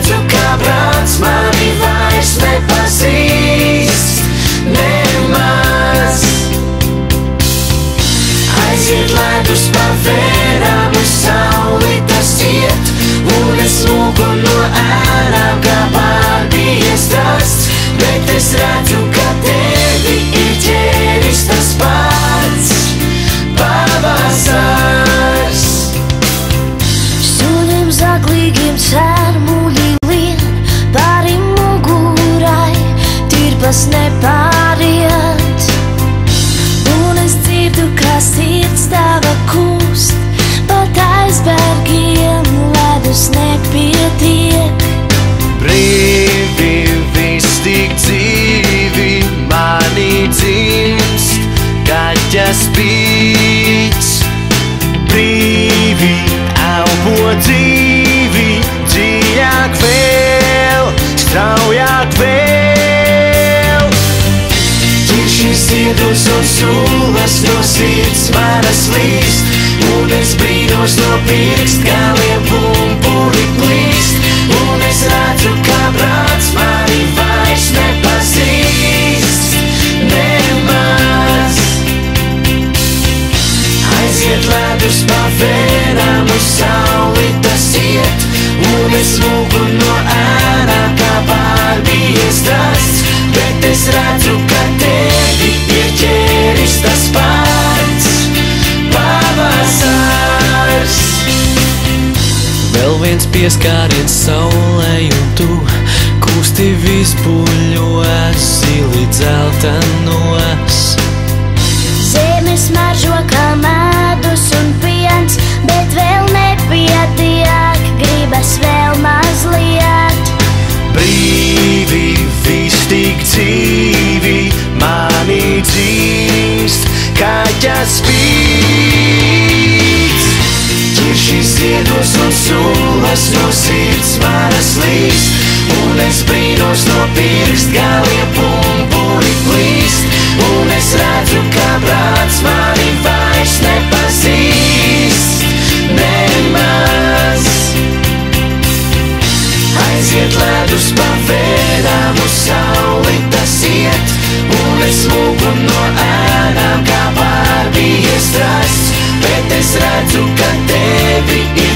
redzu, kā prāts mani vairs nepazīst nemaz. Aiziet ledus pa vērām, uz sauli tas iet, un es lūgu no ārām, kā pārbies trasts, bet es redzu, ka tevi ir ķēris tas pats pavasars. Sunim zaglīgiem cērmuļi lien, pāri mugurai tirpas nepāriet. Un es dzirdu, kā sirds tava kūst, pat aizbergiem ledus nepietiek. Brīvi, viss tik dzīvi manī dzimst, kaķa spīts. Brīvi, elpo dzīvi, dziļāk vēl, straujāk vēl. Ķiršīs ziedus un sulas no sirds manas līst, un es brīnos no pirkstgaliem pumpuri plīst, un es redzu, kā prāts mani vairs nepazīst nemaz. Aiziet ledus pa vērām, uz sauli tas iet, un es lūgu no ārām, kā pārbies trasts, bet es redzu, ka tevi ir ķēris tas pats pavasars. Vēl viens pieskāriens saulei, un tu kusti visbuļo esi līdz dzeltenos. Zeme smaržo kā medus un piens, bet vēl nepietiek, gribas vēl mazliet. Brīvi, viss tik dzīvi manī dzimst, kaķa spīts. Ķiršīs ziedos un sulas no sirds manas līst, un es brīnos no pirkstgaliem pumpuri plīst, un es redzu, kā prāts mani vairs nepazīst nemaz. Aiziet ledus pa vērām, uz sauli tas iet, un es lūgu no ārām, kā pārbies trasts, bet es redzu, ka tevi ir